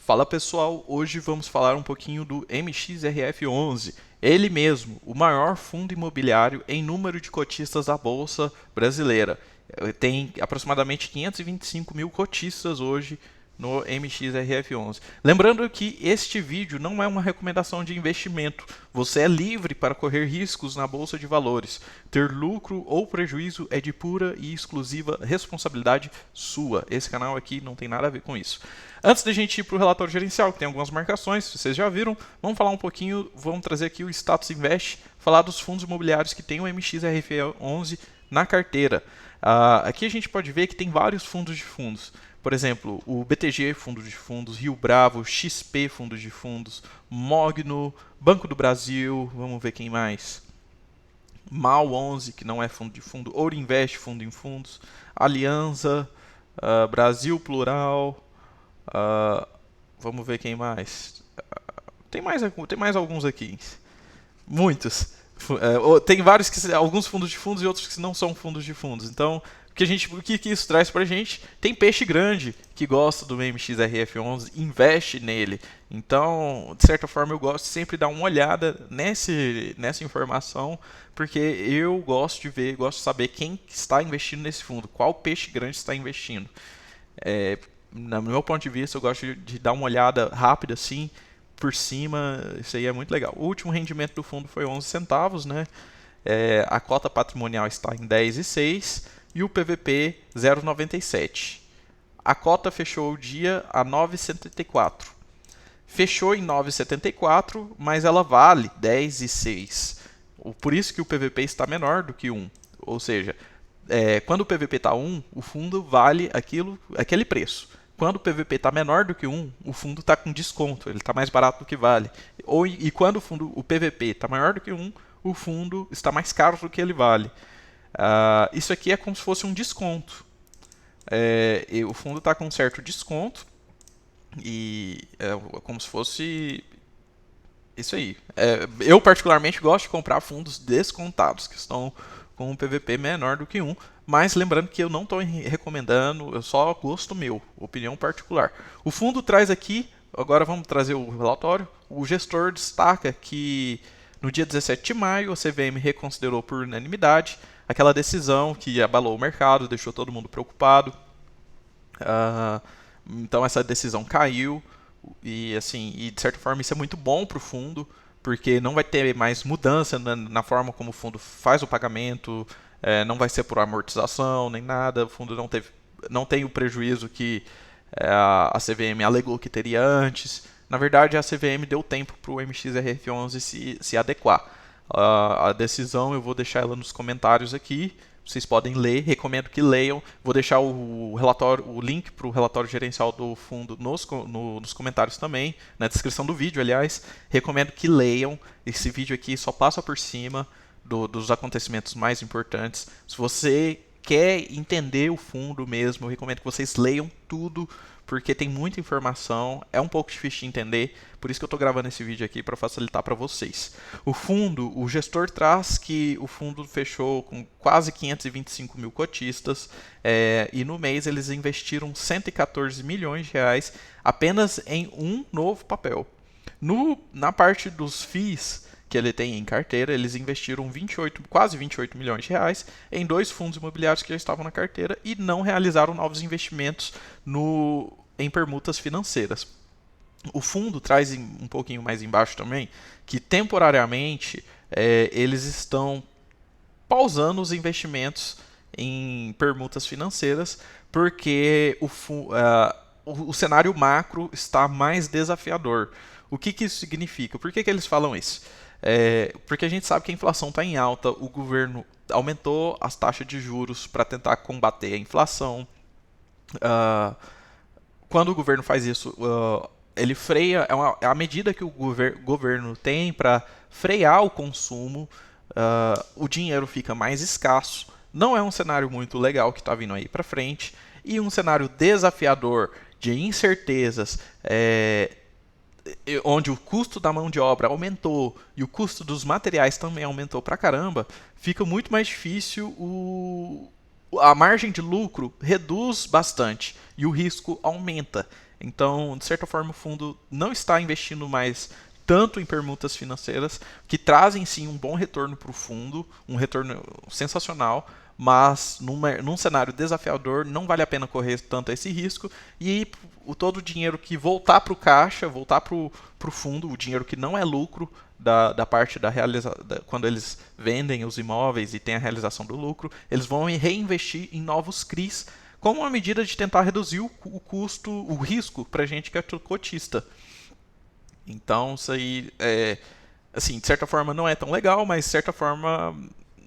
Fala pessoal, hoje vamos falar um pouquinho do MXRF11, ele mesmo, o maior fundo imobiliário em número de cotistas da Bolsa Brasileira. Tem aproximadamente 525 mil cotistas hoje no MXRF11. Lembrando que este vídeo não é uma recomendação de investimento, você é livre para correr riscos na Bolsa de Valores. Ter lucro ou prejuízo é de pura e exclusiva responsabilidade sua. Esse canal aqui não tem nada a ver com isso. Antes da gente ir para o relatório gerencial, que tem algumas marcações, vocês já viram, vamos falar um pouquinho, vamos trazer aqui o Status Invest, falar dos fundos imobiliários que tem o MXRF11 na carteira. Aqui a gente pode ver que tem vários fundos de fundos. Por exemplo, o BTG, fundo de fundos, Rio Bravo, XP, fundo de fundos, Mogno, Banco do Brasil, vamos ver quem mais. MAL 11, que não é fundo de fundo, Ouro Invest, fundo em fundos, Aliança, Brasil Plural, vamos ver quem mais. Tem mais alguns aqui. Muitos. Tem vários alguns fundos de fundos e outros que não são fundos de fundos. Então, o que isso traz pra gente? Tem peixe grande que gosta do MXRF11, investe nele. Então, de certa forma, eu gosto de sempre dar uma olhada nessa informação, porque eu gosto de ver, gosto de saber quem está investindo nesse fundo, qual peixe grande está investindo. No meu ponto de vista, eu gosto de dar uma olhada rápida assim, por cima, isso aí é muito legal. O último rendimento do fundo foi 11 centavos, né? A cota patrimonial está em 10,6 e o PVP 0,97. A cota fechou o dia a 9,74. Fechou em 9,74, mas ela vale 10,6. Por isso que o PVP está menor do que 1. Ou seja, quando o PVP está 1, o fundo vale aquele preço. Quando o PVP está menor do que 1, o fundo está com desconto, ele está mais barato do que vale. E quando o PVP está maior do que 1, o fundo está mais caro do que ele vale. Isso aqui é como se fosse um desconto. O fundo está com um certo desconto e é como se fosse isso aí. Eu particularmente gosto de comprar fundos descontados, que estão com um PVP menor do que 1, mas lembrando que eu não estou recomendando, eu só gosto meu, opinião particular. O fundo traz aqui, agora vamos trazer o relatório, o gestor destaca que no dia 17 de maio a CVM reconsiderou por unanimidade aquela decisão que abalou o mercado, deixou todo mundo preocupado. Então essa decisão caiu e assim, e de certa forma isso é muito bom para o fundo, porque não vai ter mais mudança na forma como o fundo faz o pagamento, não vai ser por amortização nem nada, o fundo não tem o prejuízo que a CVM alegou que teria antes. Na verdade, a CVM deu tempo para o MXRF11 se adequar. A decisão eu vou deixar ela nos comentários aqui. Vocês podem ler, recomendo que leiam. Vou deixar o link para o relatório gerencial do fundo nos comentários também, na descrição do vídeo, aliás. Recomendo que leiam. Esse vídeo aqui só passa por cima dos acontecimentos mais importantes. Se você quer entender o fundo mesmo, eu recomendo que vocês leiam tudo, porque tem muita informação, é um pouco difícil de entender, por isso que eu estou gravando esse vídeo aqui para facilitar para vocês. O gestor traz que o fundo fechou com quase 525 mil cotistas e no mês eles investiram 114 milhões de reais apenas em um novo papel. Na parte dos FIIs que ele tem em carteira, eles investiram quase 28 milhões de reais em 2 fundos imobiliários que já estavam na carteira e não realizaram novos investimentos em permutas financeiras. O fundo traz um pouquinho mais embaixo também que temporariamente eles estão pausando os investimentos em permutas financeiras porque o cenário macro está mais desafiador. O que isso significa? Por que eles falam isso? Porque a gente sabe que a inflação está em alta, o governo aumentou as taxas de juros para tentar combater a inflação. Quando o governo faz isso, ele freia, é a medida que o governo tem para frear o consumo, o dinheiro fica mais escasso, não é um cenário muito legal que está vindo aí para frente, e um cenário desafiador de incertezas, onde o custo da mão de obra aumentou e o custo dos materiais também aumentou pra caramba, fica muito mais difícil, a margem de lucro reduz bastante e o risco aumenta. Então, de certa forma, o fundo não está investindo mais tanto em permutas financeiras, que trazem sim um bom retorno para o fundo, um retorno sensacional, mas num cenário desafiador não vale a pena correr tanto esse risco, e todo o dinheiro que voltar para o caixa, voltar para o fundo, o dinheiro que não é lucro da parte da realização, quando eles vendem os imóveis e tem a realização do lucro, eles vão reinvestir em novos CRIs, como uma medida de tentar reduzir o custo, o risco para a gente que é cotista. Então, isso aí, assim, de certa forma não é tão legal, mas de certa forma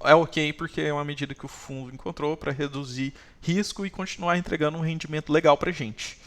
é ok, porque é uma medida que o fundo encontrou para reduzir risco e continuar entregando um rendimento legal para a gente.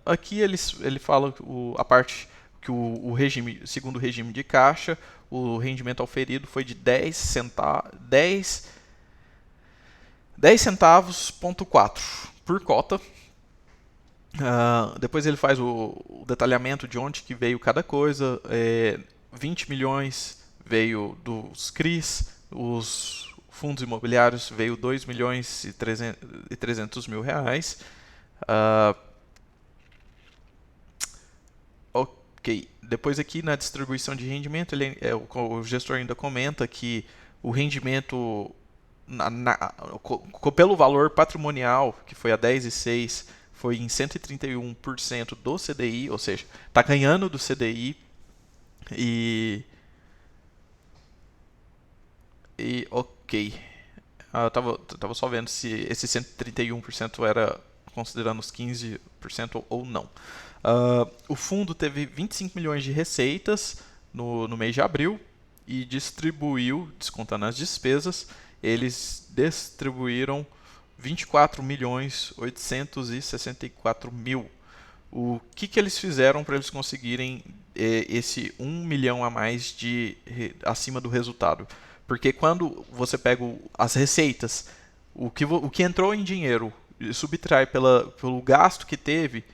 Aqui ele fala a parte que o regime, segundo o regime de caixa, o rendimento auferido foi de 10 centavos,4 por cota. Depois ele faz o detalhamento de onde que veio cada coisa. 20 milhões veio dos CRIs, os fundos imobiliários veio 2 milhões e 300 mil reais. Ok, depois aqui na distribuição de rendimento, o gestor ainda comenta que o rendimento pelo valor patrimonial, que foi a 10,6, foi em 131% do CDI, ou seja, está ganhando do CDI. Ok. Eu tava só vendo se esse 131% era considerando os 15% ou não. O fundo teve 25 milhões de receitas no mês de abril e distribuiu, descontando as despesas, eles distribuíram 24 milhões 864 mil. O que eles fizeram para eles conseguirem esse 1 milhão a mais acima do resultado? Porque quando você pega as receitas, o que entrou em dinheiro e subtrai pelo gasto que teve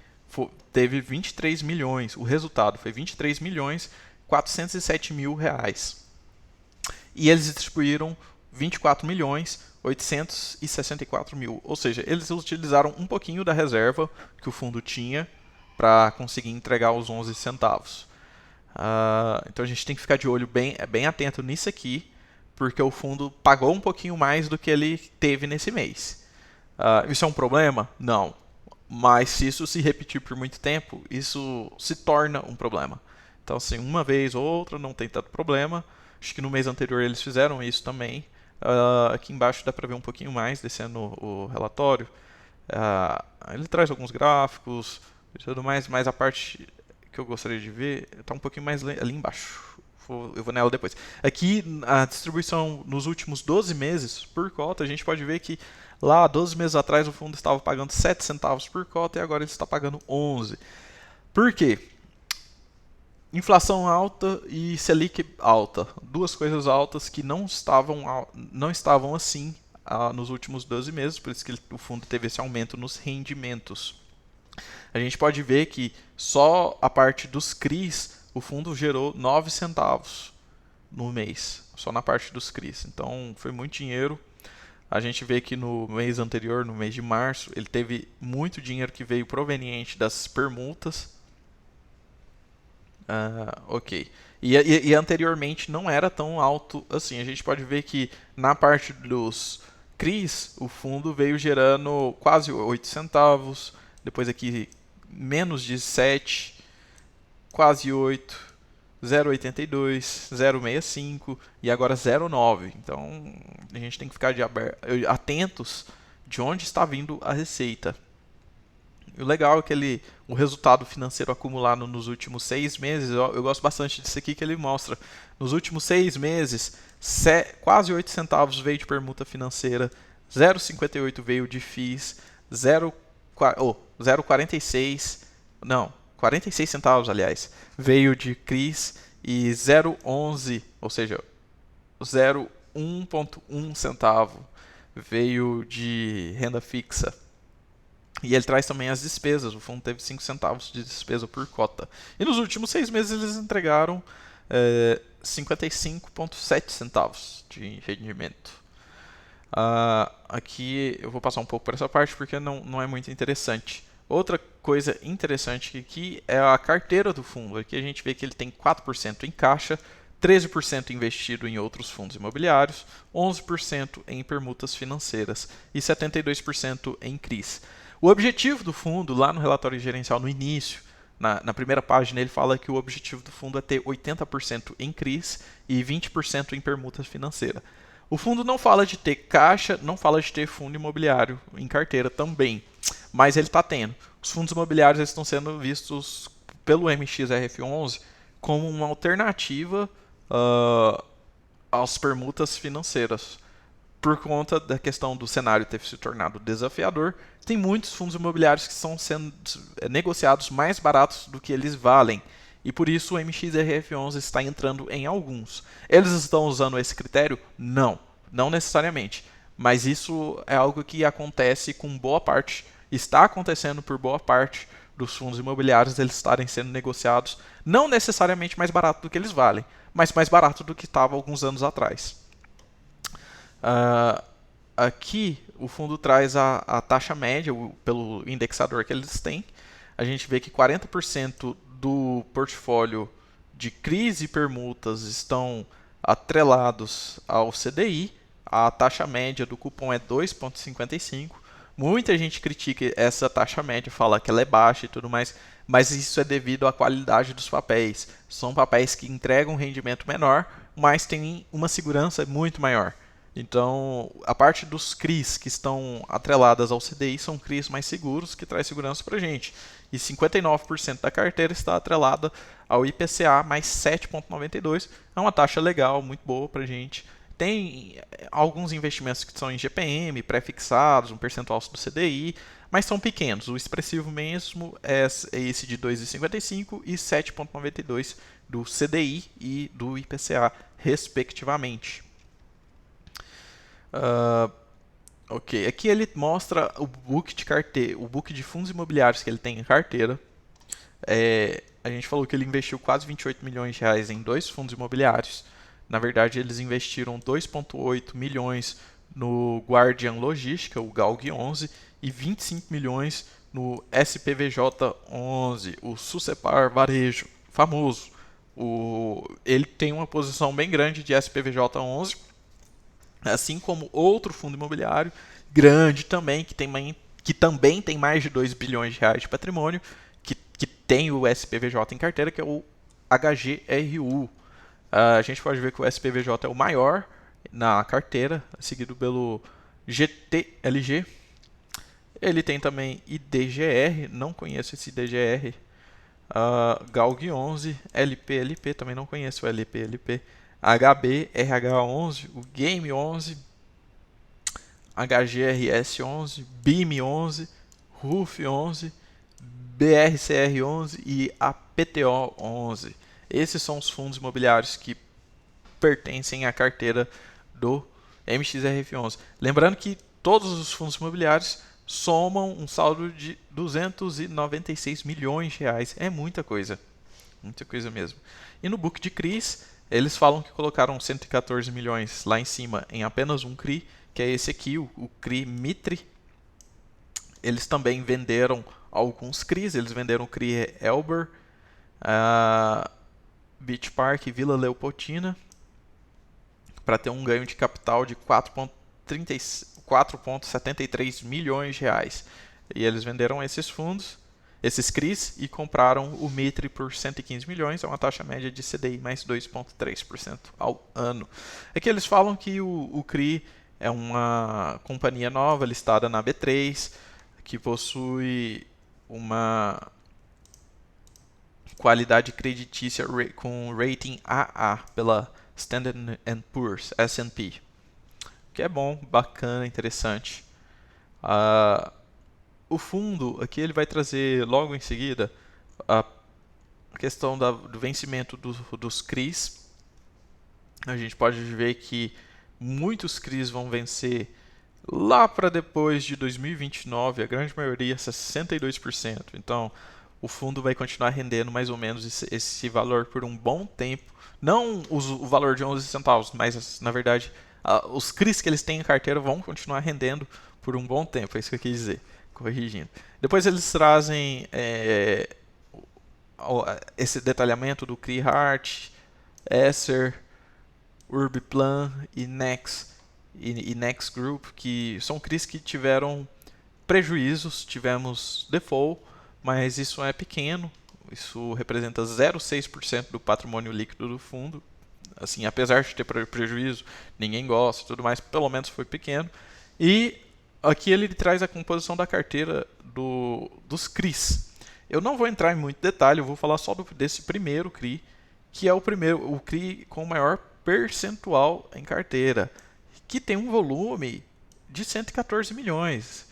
23 milhões. O resultado foi 23 milhões 407 mil reais. E eles distribuíram 24 milhões 864 mil. Ou seja, eles utilizaram um pouquinho da reserva que o fundo tinha para conseguir entregar os 11 centavos. Então a gente tem que ficar de olho bem atento nisso aqui, porque o fundo pagou um pouquinho mais do que ele teve nesse mês. Isso é um problema? Não. Mas se isso se repetir por muito tempo, isso se torna um problema. Então, assim, uma vez ou outra não tem tanto problema. Acho que no mês anterior eles fizeram isso também. Aqui embaixo dá para ver um pouquinho mais, descendo o relatório. Ele traz alguns gráficos e tudo mais, mas a parte que eu gostaria de ver está um pouquinho mais ali embaixo. Eu vou nela depois. Aqui, a distribuição nos últimos 12 meses por cota, a gente pode ver que lá, 12 meses atrás, o fundo estava pagando 7 centavos por cota e agora ele está pagando 11. Por quê? Inflação alta e Selic alta. Duas coisas altas que não estavam assim nos últimos 12 meses, por isso que o fundo teve esse aumento nos rendimentos. A gente pode ver que só a parte dos CRIs, o fundo gerou 9 centavos no mês, só na parte dos CRIs. Então foi muito dinheiro. A gente vê que no mês anterior, no mês de março, ele teve muito dinheiro que veio proveniente das permutas. Ok. E anteriormente não era tão alto assim. A gente pode ver que na parte dos CRIs, o fundo veio gerando quase 8 centavos. Depois aqui menos de 7, quase 8, 0,82, 0,65 e agora 0,9. Então a gente tem que ficar atentos de onde está vindo a receita. E o legal é que o resultado financeiro acumulado nos últimos 6 meses, eu gosto bastante disso aqui que ele mostra. Nos últimos 6 meses, quase 8 centavos veio de permuta financeira, 0,58 veio de FIIs, 0,46, não, 46 centavos, aliás, veio de CRIs e 0,11, ou seja, 0,1,1 centavo veio de renda fixa. E ele traz também as despesas. O fundo teve 5 centavos de despesa por cota. E nos últimos 6 meses eles entregaram 55,7 centavos de rendimento. Aqui eu vou passar um pouco por essa parte porque não é muito interessante. Outra coisa interessante aqui é a carteira do fundo. Aqui a gente vê que ele tem 4% em caixa, 13% investido em outros fundos imobiliários, 11% em permutas financeiras e 72% em CRIs. O objetivo do fundo, lá no relatório gerencial no início, na primeira página, ele fala que o objetivo do fundo é ter 80% em CRIs e 20% em permuta financeira. O fundo não fala de ter caixa, não fala de ter fundo imobiliário em carteira também, mas ele está tendo. Os fundos imobiliários estão sendo vistos pelo MXRF11 como uma alternativa às permutas financeiras. Por conta da questão do cenário ter se tornado desafiador, tem muitos fundos imobiliários que estão sendo negociados mais baratos do que eles valem. E por isso o MXRF11 está entrando em alguns. Eles estão usando esse critério? Não, não necessariamente. Mas isso é algo que acontece com boa parte, está acontecendo por boa parte dos fundos imobiliários, eles estarem sendo negociados não necessariamente mais barato do que eles valem, mas mais barato do que estava alguns anos atrás. Aqui o fundo traz a taxa média pelo indexador que eles têm. A gente vê que 40% do portfólio de CRIs e permutas estão atrelados ao CDI. A taxa média do cupom é 2,55. Muita gente critica essa taxa média, fala que ela é baixa e tudo mais, mas isso é devido à qualidade dos papéis. São papéis que entregam um rendimento menor, mas têm uma segurança muito maior. Então, a parte dos CRIs que estão atreladas ao CDI são CRIs mais seguros, que traz segurança para a gente. E 59% da carteira está atrelada ao IPCA mais 7,92. É uma taxa legal, muito boa para a gente. Tem alguns investimentos que são em GPM, pré-fixados, um percentual do CDI, mas são pequenos. O expressivo mesmo é esse de 2,55 e 7,92 do CDI e do IPCA, respectivamente. Ok, aqui ele mostra o book de carteira, o book de fundos imobiliários que ele tem em carteira. A gente falou que ele investiu quase 28 milhões de reais em 2 fundos imobiliários. Na verdade, eles investiram 2,8 milhões no Guardian Logística, o GALG 11, e 25 milhões no SPVJ11, o Sucepar Varejo, famoso. Ele tem uma posição bem grande de SPVJ11, assim como outro fundo imobiliário grande também, que também tem mais de 2 bilhões de reais de patrimônio, que tem o SPVJ em carteira, que é o HGRU. A gente pode ver que o SPVJ é o maior na carteira, seguido pelo GTLG. Ele tem também IDGR, não conheço esse IDGR. GALG 11, LPLP, também não conheço o LPLP. HB, RH11, o Game 11, HGRS 11, BIM 11, RUF 11, BRCR 11 e APTO 11. Esses são os fundos imobiliários que pertencem à carteira do MXRF11. Lembrando que todos os fundos imobiliários somam um saldo de 296 milhões de reais. É muita coisa mesmo. E no book de CRIs, eles falam que colocaram 114 milhões lá em cima em apenas um CRI, que é esse aqui, o CRI Mitre. Eles também venderam alguns CRIs, eles venderam o CRI Elber, Beach Park e Vila Leopoldina, para ter um ganho de capital de 4,73 milhões de reais. E eles venderam esses fundos, esses CRIs, e compraram o Mitre por 115 milhões, é uma taxa média de CDI mais 2,3% ao ano. Aqui eles falam que o CRI é uma companhia nova listada na B3, que possui uma qualidade creditícia com rating AA pela Standard & Poor's, S&P, que é bom, bacana, interessante. O fundo aqui ele vai trazer logo em seguida a questão do vencimento dos CRIs. A gente pode ver que muitos CRIs vão vencer lá para depois de 2029, a grande maioria, 62%. Então, o fundo vai continuar rendendo mais ou menos esse valor por um bom tempo. Não o valor de 11 centavos, mas, na verdade, os CRIs que eles têm em carteira vão continuar rendendo por um bom tempo. É isso que eu quis dizer, corrigindo. Depois eles trazem esse detalhamento do CRI Heart, Acer, Urbiplan e Nex Group, que são CRIs que tiveram prejuízos, tivemos default, mas isso é pequeno, isso representa 0,6% do patrimônio líquido do fundo. Assim, apesar de ter prejuízo, ninguém gosta e tudo mais, pelo menos foi pequeno. E aqui ele traz a composição da carteira dos CRIs. Eu não vou entrar em muito detalhe, eu vou falar só desse primeiro CRI, que é o CRI com o maior percentual em carteira, que tem um volume de 114 milhões.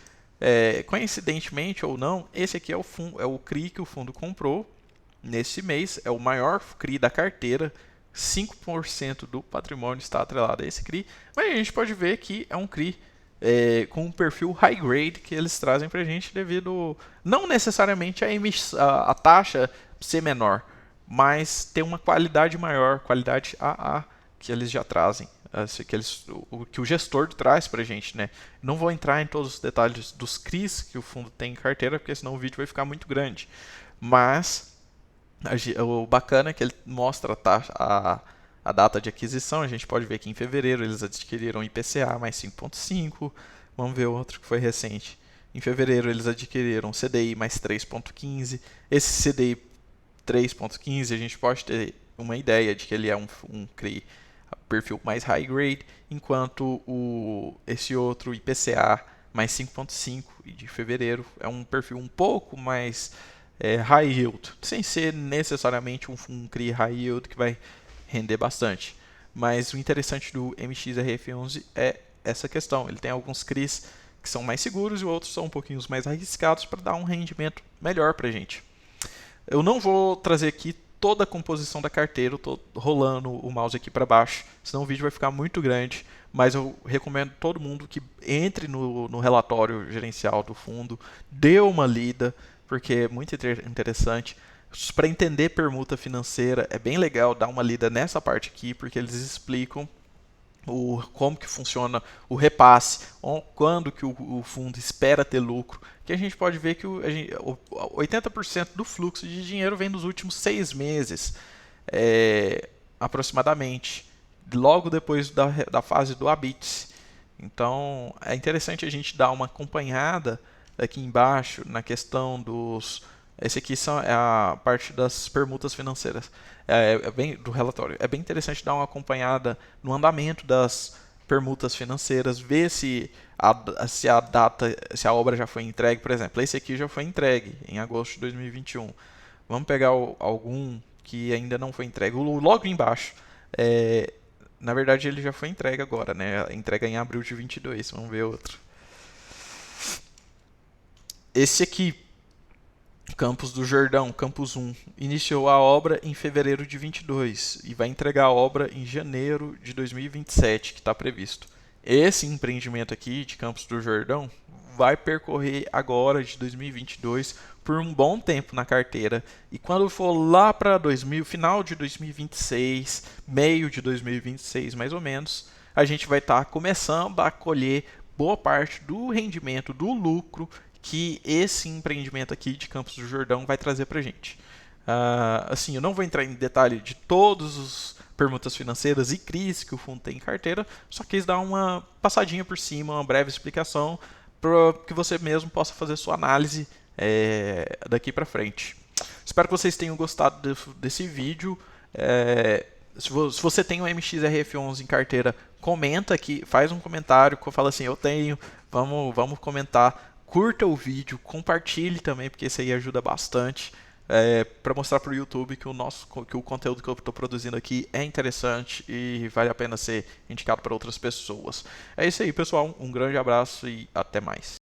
Coincidentemente ou não, esse aqui é o CRI que o fundo comprou nesse mês, é o maior CRI da carteira, 5% do patrimônio está atrelado a esse CRI, mas a gente pode ver que é um CRI com um perfil high grade que eles trazem para a gente devido, não necessariamente a taxa ser menor, mas ter uma qualidade maior, qualidade AA, que eles já trazem, que o gestor traz para a gente, né? Não vou entrar em todos os detalhes dos CRIs que o fundo tem em carteira, porque senão o vídeo vai ficar muito grande, mas o bacana é que ele mostra a data de aquisição. A gente pode ver que em fevereiro eles adquiriram IPCA mais 5,5. Vamos ver outro que foi recente. Em fevereiro eles adquiriram CDI mais 3,15. Esse CDI 3,15 a gente pode ter uma ideia de que ele é um CRI perfil mais high grade, enquanto esse outro IPCA mais 5,5 de fevereiro é um perfil um pouco mais high yield, sem ser necessariamente um CRI high yield que vai render bastante. Mas o interessante do MXRF11 é essa questão. Ele tem alguns CRIs que são mais seguros e outros são um pouquinho mais arriscados para dar um rendimento melhor para a gente. Eu não vou trazer aqui toda a composição da carteira, eu estou rolando o mouse aqui para baixo, senão o vídeo vai ficar muito grande, mas eu recomendo todo mundo que entre no relatório gerencial do fundo, dê uma lida, porque é muito interessante. Para entender permuta financeira, é bem legal dar uma lida nessa parte aqui, porque eles explicam como que funciona o repasse, quando que o fundo espera ter lucro, que a gente pode ver que 80% do fluxo de dinheiro vem nos últimos 6 meses, aproximadamente, logo depois da fase do ABITS. Então, é interessante a gente dar uma acompanhada aqui embaixo na questão dos... Esse aqui é a parte das permutas financeiras do relatório. É bem interessante dar uma acompanhada no andamento das permutas financeiras, ver se a obra já foi entregue. Por exemplo, esse aqui já foi entregue em agosto de 2021. Vamos pegar algum que ainda não foi entregue. Logo embaixo, na verdade ele já foi entregue agora, né? Entrega em abril de 22. Vamos ver outro. Esse aqui, Campos do Jordão, Campus 1, iniciou a obra em fevereiro de 22 e vai entregar a obra em janeiro de 2027, que está previsto. Esse empreendimento aqui de Campos do Jordão vai percorrer agora de 2022 por um bom tempo na carteira, e quando for lá para final de 2026, meio de 2026 mais ou menos, a gente vai estar começando a colher boa parte do rendimento, do lucro que esse empreendimento aqui de Campos do Jordão vai trazer para a gente. Assim, eu não vou entrar em detalhe de todos os permutas financeiras e CRIs que o fundo tem em carteira, só quis dar uma passadinha por cima, uma breve explicação, para que você mesmo possa fazer sua análise daqui para frente. Espero que vocês tenham gostado desse vídeo. Se você tem um MXRF11 em carteira, comenta aqui, faz um comentário, fala assim, eu tenho, vamos comentar. Curta o vídeo, compartilhe também, porque isso aí ajuda bastante para mostrar para o YouTube que o conteúdo que eu estou produzindo aqui é interessante e vale a pena ser indicado para outras pessoas. É isso aí, pessoal. Um grande abraço e até mais.